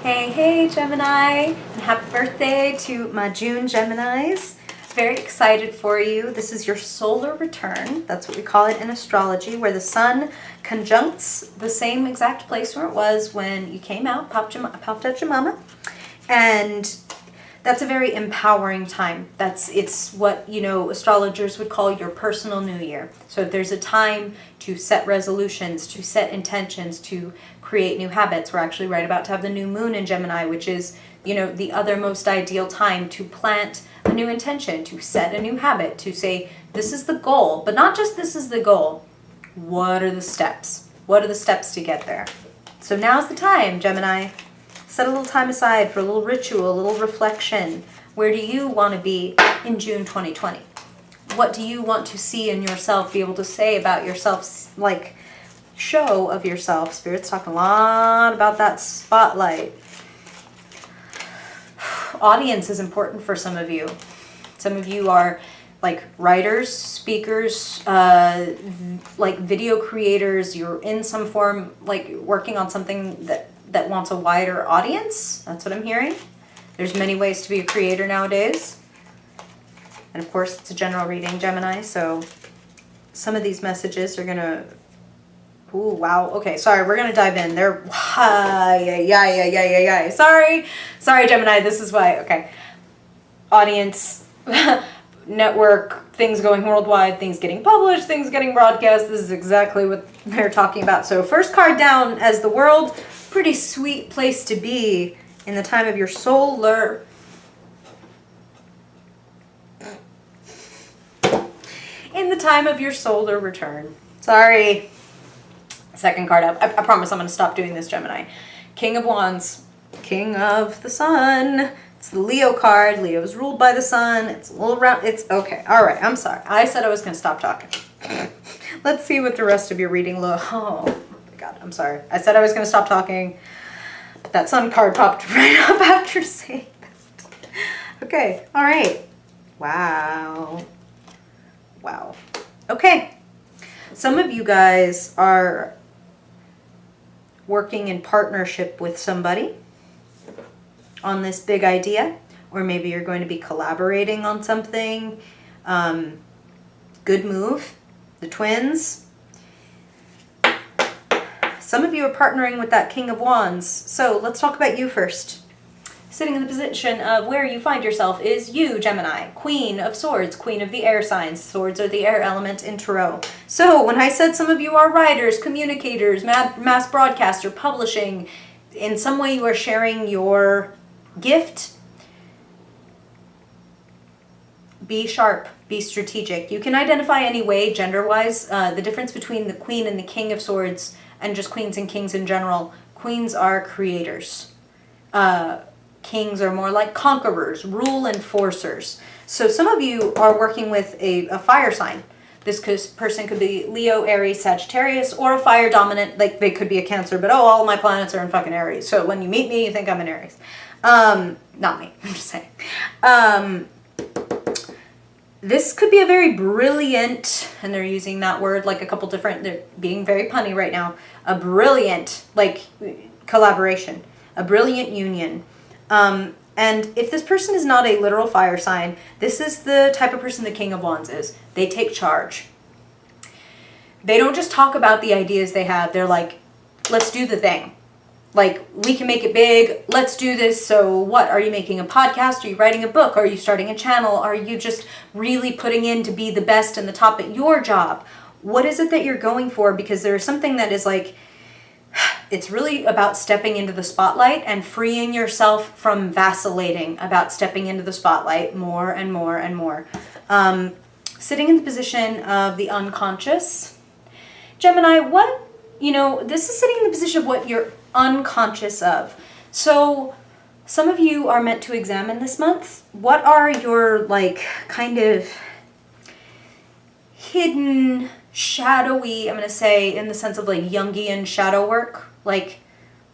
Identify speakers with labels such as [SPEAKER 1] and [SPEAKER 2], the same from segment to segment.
[SPEAKER 1] Hey Gemini, and happy birthday to my June Geminis. Very excited for you. This is your solar return. That's what we call it in astrology, where the sun conjuncts the same exact place where it was when you came out, popped out your mama. And that's a very empowering time. It's what, astrologers would call your personal new year. So if there's a time to set resolutions, to set intentions, to create new habits, we're actually right about to have the new moon in Gemini, which is, the other most ideal time to plant a new intention, to set a new habit, to say, this is the goal, but not just this is the goal. What are the steps? What are the steps to get there? So now's the time, Gemini. Set a little time aside for a little ritual, a little reflection. Where do you want to be in June 2020? What do you want to see in yourself, be able to say about yourself, like show of yourself? Spirit's talking a lot about that spotlight. Audience is important for some of you. Some of you are like writers, speakers, like video creators. You're in some form, like working on something that wants a wider audience. That's what I'm hearing. There's many ways to be a creator nowadays. And of course, it's a general reading, Gemini, so some of these messages are going to... Ooh, wow. Okay, sorry, we're going to dive in. They're... Sorry, Gemini, this is why... Okay. Audience, network, things going worldwide, things getting published, things getting broadcast. This is exactly what they're talking about. So first card down as the world... Pretty sweet place to be in the time of your solar. In the time of your solar return. Sorry. Second card up. I promise I'm going to stop doing this, Gemini. King of Wands. King of the Sun. It's the Leo card. Leo is ruled by the sun. It's a little round. It's okay. All right. I'm sorry. I said I was going to stop talking. Let's see what the rest of your reading looks. Oh. God, I'm sorry. I said I was going to stop talking, but that sun card popped right up after saying that. Okay, all right. Wow. Okay. Some of you guys are working in partnership with somebody on this big idea, or maybe you're going to be collaborating on something. Good move. The twins. Some of you are partnering with that King of Wands. So let's talk about you first. Sitting in the position of where you find yourself is you, Gemini. Queen of Swords, Queen of the air signs. Swords are the air element in Tarot. So when I said some of you are writers, communicators, mass broadcaster, publishing, in some way you are sharing your gift, be sharp, be strategic. You can identify any way, gender-wise. The difference between the Queen and the King of Swords and just queens and kings in general. Queens are creators. Kings are more like conquerors, rule enforcers. So some of you are working with a fire sign. This person could be Leo, Aries, Sagittarius, or a fire dominant. Like they could be a Cancer, but all my planets are in fucking Aries. So when you meet me, you think I'm an Aries. Not me, I'm just saying. This could be a very brilliant, and they're using that word like a couple different, they're being very punny right now, a brilliant, like, collaboration, a brilliant union. And if this person is not a literal fire sign, this is the type of person the King of Wands is. They take charge. They don't just talk about the ideas they have. They're like, let's do the thing. Like, we can make it big. Let's do this. So what? Are you making a podcast? Are you writing a book? Are you starting a channel? Are you just really putting in to be the best and the top at your job? What is it that you're going for? Because there's something that is like, it's really about stepping into the spotlight and freeing yourself from vacillating about stepping into the spotlight more and more and more. Sitting in the position of the unconscious. Gemini, this is sitting in the position of what you're unconscious of. So some of you are meant to examine this month. What are your kind of hidden, shadowy, I'm going to say in the sense of Jungian shadow work? Like,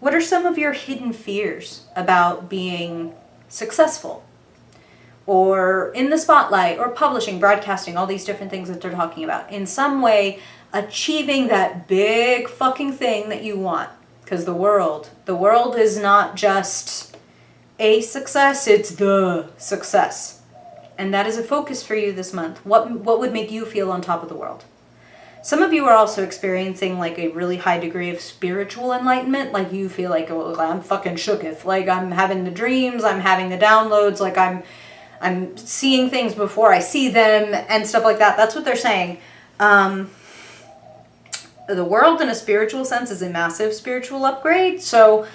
[SPEAKER 1] what are some of your hidden fears about being successful or in the spotlight or publishing, broadcasting, all these different things that they're talking about? In some way, achieving that big fucking thing that you want. because the world is not just a success, it's the success. And that is a focus for you this month. What would make you feel on top of the world? Some of you are also experiencing like a really high degree of spiritual enlightenment. Like you feel like, oh, I'm fucking shooketh. Like I'm having the dreams, I'm having the downloads, like I'm seeing things before I see them and stuff like that. That's what they're saying. The world in a spiritual sense is a massive spiritual upgrade. So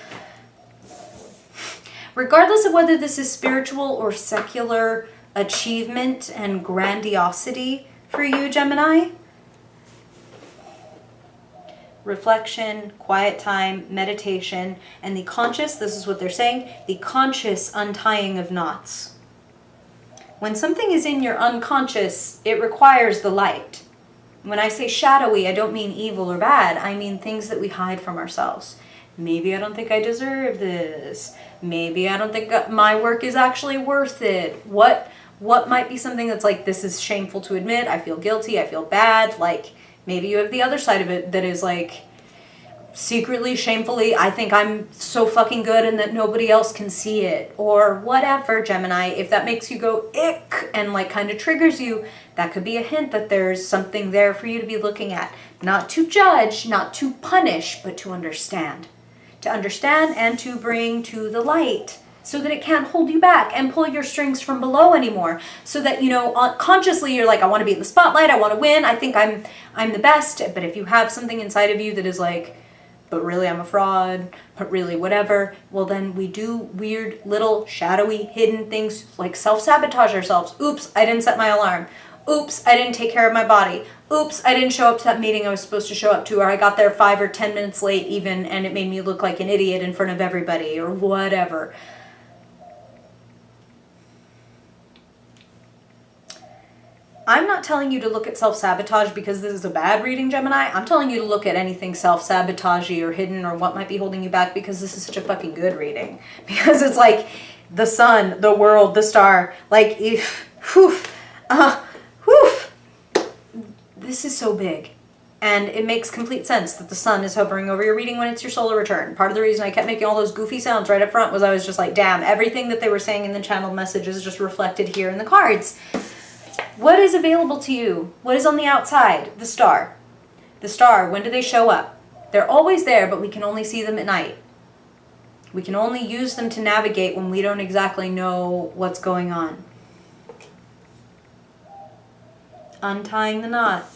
[SPEAKER 1] regardless of whether this is spiritual or secular achievement and grandiosity for you, Gemini, reflection, quiet time, meditation, and the conscious, this is what they're saying, the conscious untying of knots. When something is in your unconscious, it requires the light. When I say shadowy, I don't mean evil or bad. I mean things that we hide from ourselves. Maybe I don't think I deserve this. Maybe I don't think my work is actually worth it. What might be something that's like, this is shameful to admit, I feel guilty, I feel bad. Like maybe you have the other side of it that is like secretly, shamefully, I think I'm so fucking good and that nobody else can see it, or whatever, Gemini. If that makes you go ick and like kind of triggers you, that could be a hint that there's something there for you to be looking at. Not to judge, not to punish, but to understand. To understand and to bring to the light so that it can't hold you back and pull your strings from below anymore. So that, you know, consciously you're like, I want to be in the spotlight, I want to win, I think I'm the best. But if you have something inside of you that is like, but really I'm a fraud, but really whatever, well then we do weird little shadowy hidden things like self-sabotage ourselves. Oops, I didn't set my alarm. Oops, I didn't take care of my body. Oops, I didn't show up to that meeting I was supposed to show up to, or I got there 5 or 10 minutes late even, and it made me look like an idiot in front of everybody, or whatever. I'm not telling you to look at self-sabotage because this is a bad reading, Gemini. I'm telling you to look at anything self-sabotagey or hidden or what might be holding you back because this is such a fucking good reading. Because it's like the sun, the world, the star. Like, this is so big. And it makes complete sense that the sun is hovering over your reading when it's your solar return. Part of the reason I kept making all those goofy sounds right up front was I was just like, damn, everything that they were saying in the channeled message is just reflected here in the cards. What is available to you? What is on the outside? The star. The star, when do they show up? They're always there, but we can only see them at night. We can only use them to navigate when we don't exactly know what's going on. Untying the knot.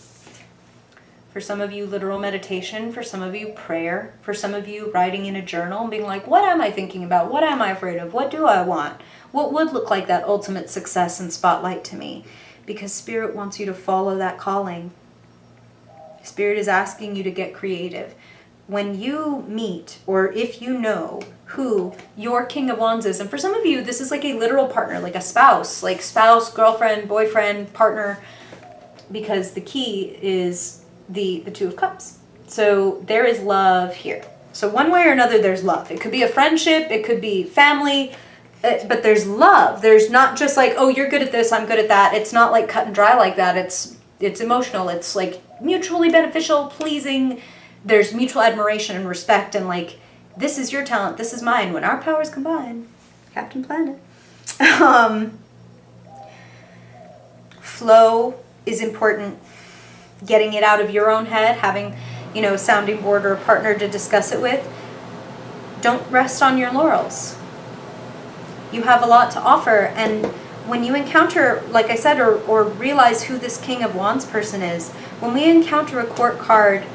[SPEAKER 1] For some of you, literal meditation. For some of you, prayer. For some of you, writing in a journal and being like, what am I thinking about? What am I afraid of? What do I want? What would look like that ultimate success and spotlight to me? Because Spirit wants you to follow that calling. Spirit is asking you to get creative. When you meet, or if you know who your King of Wands is, and for some of you, this is like a literal partner, like a spouse, girlfriend, boyfriend, partner, because the key is the Two of Cups. So there is love here. So one way or another, there's love. It could be a friendship, it could be family, but there's love. There's not just like, oh, you're good at this, I'm good at that. It's not like cut and dry like that. It's emotional. It's like mutually beneficial, pleasing. There's mutual admiration and respect, and like, this is your talent, this is mine. When our powers combine, Captain Planet. Flow is important. Getting it out of your own head, having, you know, a sounding board or a partner to discuss it with. Don't rest on your laurels. You have a lot to offer, and when you encounter, like I said, or realize who this King of Wands person is, when we encounter a court card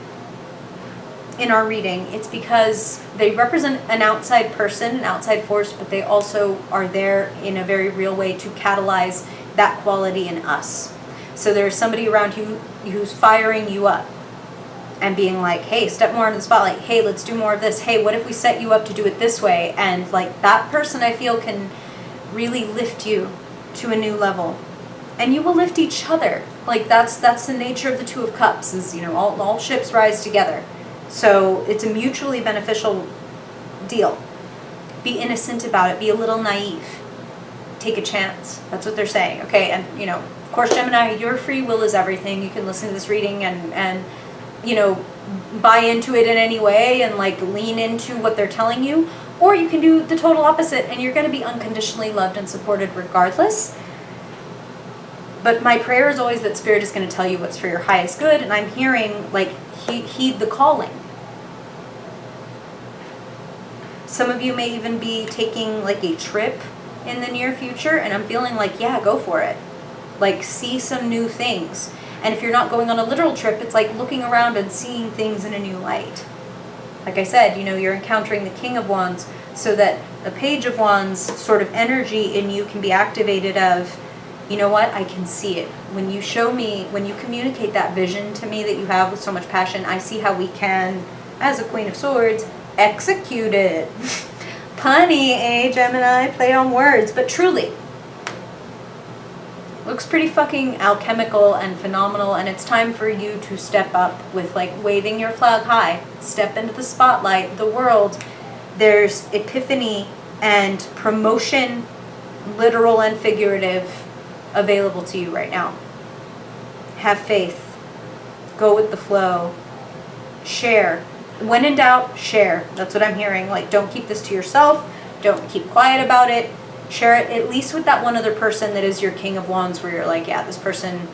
[SPEAKER 1] in our reading, it's because they represent an outside person, an outside force, but they also are there in a very real way to catalyze that quality in us. So there's somebody around you who's firing you up and being like, hey, step more into the spotlight. Hey, let's do more of this. Hey, what if we set you up to do it this way? And like that person, I feel, can really lift you to a new level. And you will lift each other. Like that's the nature of the Two of Cups, is, you know, all ships rise together. So it's a mutually beneficial deal. Be innocent about it. Be a little naive. Take a chance. That's what they're saying. Okay, and you know, of course, Gemini, your free will is everything. You can listen to this reading and you know, buy into it in any way and like lean into what they're telling you, or you can do the total opposite and you're going to be unconditionally loved and supported regardless. But my prayer is always that Spirit is going to tell you what's for your highest good, and I'm hearing like heed the calling. Some of you may even be taking like a trip in the near future, and I'm feeling like, yeah, go for it. Like, see some new things. And if you're not going on a literal trip, it's like looking around and seeing things in a new light. Like I said, you know, you're encountering the King of Wands, so that the Page of Wands sort of energy in you can be activated of, you know what, I can see it. When you show me, when you communicate that vision to me that you have with so much passion, I see how we can, as a Queen of Swords, execute it. Punny, eh, Gemini? Play on words, but truly. Looks pretty fucking alchemical and phenomenal, and it's time for you to step up with like waving your flag high. Step into the spotlight, the world. There's epiphany and promotion, literal and figurative, available to you right now. Have faith. Go with the flow. Share. When in doubt, share. That's what I'm hearing. Like, don't keep this to yourself. Don't keep quiet about it. Share it at least with that one other person that is your King of Wands, where you're like, yeah, this person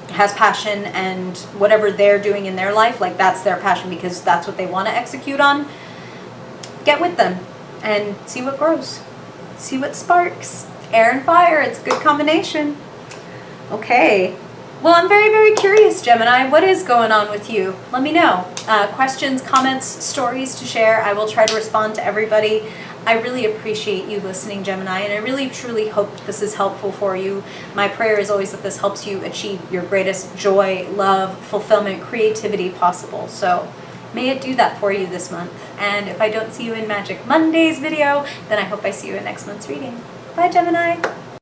[SPEAKER 1] has passion, and whatever they're doing in their life, like that's their passion because that's what they want to execute on. Get with them and see what grows. See what sparks. Air and fire, it's a good combination. Okay. Well, I'm very, very curious, Gemini. What is going on with you? Let me know. Questions, comments, stories to share. I will try to respond to everybody. I really appreciate you listening, Gemini, and I really, truly hope this is helpful for you. My prayer is always that this helps you achieve your greatest joy, love, fulfillment, creativity possible. So may it do that for you this month. And if I don't see you in Magic Monday's video, then I hope I see you in next month's reading. Bye, Gemini.